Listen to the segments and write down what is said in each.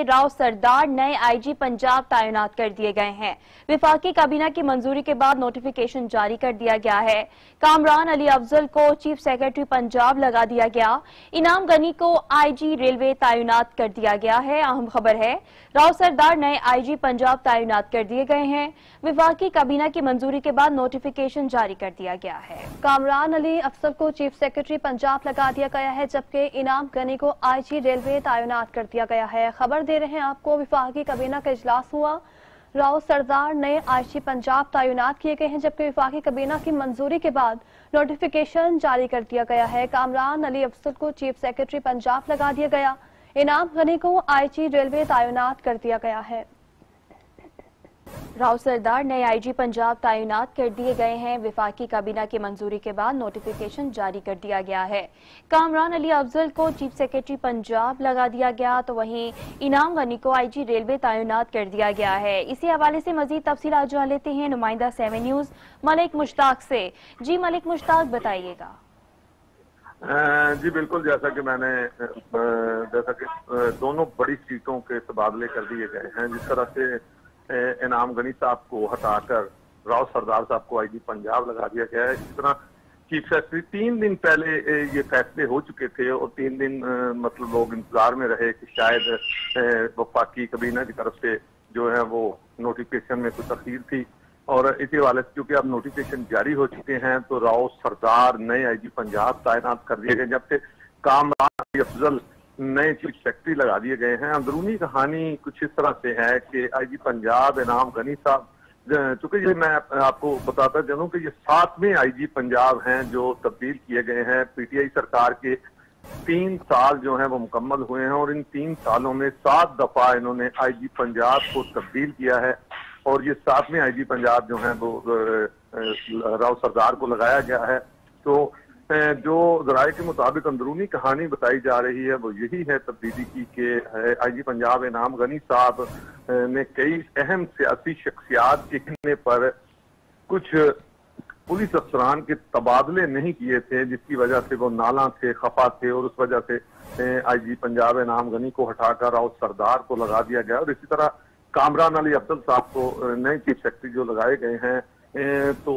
राव सरदार नए आईजी पंजाब तैनात कर दिए गए हैं। विफाकी काबीना की मंजूरी के बाद नोटिफिकेशन जारी कर दिया गया है। कामरान अली अफजल को चीफ सेक्रेटरी पंजाब लगा दिया गया। इनाम गनी को आईजी रेलवे तैनात कर दिया गया है। अहम खबर है, राव सरदार नए आईजी पंजाब तैनात कर दिए गए हैं। विफाकी काबीना की मंजूरी के बाद नोटिफिकेशन जारी कर दिया गया है। कामरान अली अफजल को चीफ सेक्रेटरी पंजाब लगा दिया गया है, जबकि इनाम गनी को आईजी रेलवे तैनात कर दिया गया है। खबर दे रहे हैं आपको, विफाकी काबीना का इजलास हुआ, राव सरदार नए आईजी पंजाब तैनात किए गए हैं, जबकि विफाकी काबीना की मंजूरी के बाद नोटिफिकेशन जारी कर दिया गया है। कामरान अली अफजल को चीफ सेक्रेटरी पंजाब लगा दिया गया, इनाम गनी को आईजी रेलवे तैनात कर दिया गया है। राव सरदार नए आईजी पंजाब तैनात कर दिए गए हैं। विफाकी काबीना की मंजूरी के बाद नोटिफिकेशन जारी कर दिया गया है। कामरान अली अफजल को चीफ सेक्रेटरी पंजाब लगा दिया गया, तो वहीं इनाम गनी को आईजी रेलवे तैनात कर दिया गया है। इसी हवाले से मजीद तफसीलात जान लेते हैं नुमाइंदा 7 न्यूज मलिक मुश्ताक से। जी मलिक मुश्ताक, बताइएगा। जी बिल्कुल, जैसा कि दोनों बड़ी सीटों के तबादले कर दिए गए हैं। जिस तरह से इनाम गनी साहब को हटाकर राव सरदार साहब को आईजी पंजाब लगा दिया गया है, इसी तरह चीफ सेक्रेटरी 3 दिन पहले ये फैसले हो चुके थे और 3 दिन मतलब लोग इंतजार में रहे कि शायद वफाकी काबीना की तरफ से जो है वो नोटिफिकेशन में कुछ तखीर थी। और इसी हवाले से क्योंकि अब नोटिफिकेशन जारी हो चुके हैं तो राव सरदार नए आईजी पंजाब तैनात कर दिए गए, जबकि कामरान अली अफजल नए चीफ सेक्रेटरी लगा दिए गए हैं। अंदरूनी कहानी कुछ इस तरह से है कि आईजी पंजाब इनाम गनी साहब, चूंकि ये मैं आपको बताता चलूं कि ये 7वें आईजी पंजाब हैं जो तब्दील किए गए हैं। पीटीआई सरकार के 3 साल जो हैं वो मुकम्मल हुए हैं और इन 3 सालों में 7 दफा इन्होंने आईजी पंजाब को तब्दील किया है और ये 7वें आईजी पंजाब जो है वो राव सरदार को लगाया गया है। तो जो जराये के मुताबिक अंदरूनी कहानी बताई जा रही है वो यही है तब्दीली की कि आईजी पंजाब इनाम गनी साहब ने कई अहम सियासी शख्सियात के कहने पर कुछ पुलिस अफसरान के तबादले नहीं किए थे, जिसकी वजह से वो नाला थे, खफा थे और उस वजह से आईजी पंजाब इनाम गनी को हटाकर राव सरदार को लगा दिया गया। और इसी तरह कामरान अली अफजल साहब को नए चीफ सेक्रेटरी जो लगाए गए हैं, तो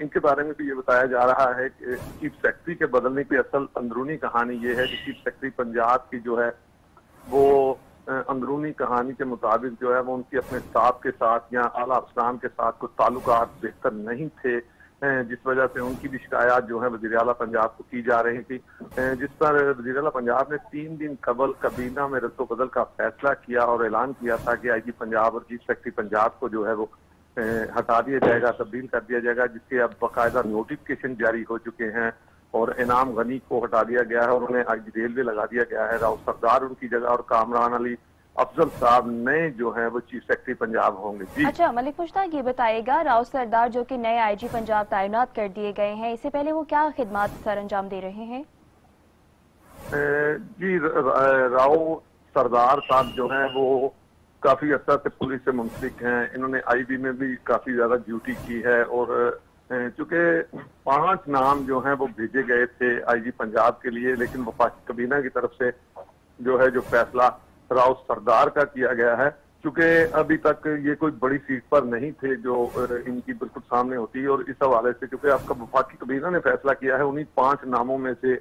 इनके बारे में भी ये बताया जा रहा है कि चीफ सेक्रेटरी के बदलने की असल अंदरूनी कहानी ये है कि चीफ सेक्रेटरी पंजाब की जो है वो अंदरूनी कहानी के मुताबिक जो है वो उनकी अपने स्टाफ के साथ या आला अफसरान के साथ कुछ ताल्लुकात बेहतर नहीं थे, जिस वजह से उनकी भी शिकायत जो है वज़ीर आला पंजाब को की जा रही थी, जिस पर वज़ीर आला पंजाब ने 3 दिन कबल काबीना में रद्द बदल का फैसला किया और ऐलान किया था कि आईजी पंजाब और चीफ सेक्रेटरी पंजाब को जो है वो हटा दिया जाएगा, तब्दील कर दिया जाएगा, जिसके अब बाकायदा नोटिफिकेशन जारी हो चुके हैं और इनाम गनी को हटा दिया गया है और उन्हें आईजी रेलवे लगा दिया गया है। राव सरदार उनकी जगह और कामरान अली अफजल साहब नए जो है वो चीफ सेक्रेटरी पंजाब होंगे। जी अच्छा मलिक मुश्ताक, ये बताइएगा, राव सरदार जो कि नए आईजी पंजाब तैनात कर दिए गए हैं, इससे पहले वो क्या खिदमत सर अंजाम दे रहे हैं? जी राव सरदार साहब जो है वो काफी अर्सा से पुलिस से मुंसलिक हैं। इन्होंने आईबी में भी काफी ज्यादा ड्यूटी की है और चूंकि 5 नाम जो हैं वो भेजे गए थे आईजी पंजाब के लिए, लेकिन वफाकी काबीना की तरफ से जो फैसला राव सरदार का किया गया है। चूंकि अभी तक ये कोई बड़ी सीट पर नहीं थे जो इनकी बिल्कुल सामने होती है और इस हवाले से क्योंकि आपका वफाकी काबीना ने फैसला किया है, उन्हीं 5 नामों में से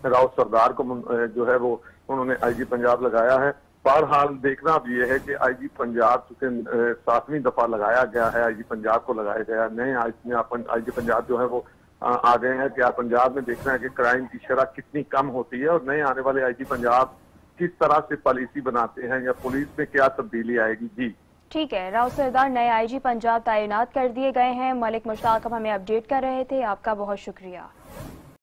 राव सरदार को जो है वो उन्होंने आईजी पंजाब लगाया है। बहरहाल देखना अब ये है कि आईजी पंजाब चूंकि 7वीं दफा लगाया गया है, आईजी पंजाब को लगाया गया, नए आईजी पंजाब जो है वो आ गए हैं। क्या पंजाब में देखना है कि क्राइम की शरह कितनी कम होती है और नए आने वाले आईजी पंजाब किस तरह से पॉलिसी बनाते हैं या पुलिस में क्या तब्दीली आएगी। जी ठीक है, राव सरदार नए आईजी पंजाब तैनात कर दिए गए हैं। मलिक मुश्ताक हमें अपडेट कर रहे थे, आपका बहुत शुक्रिया।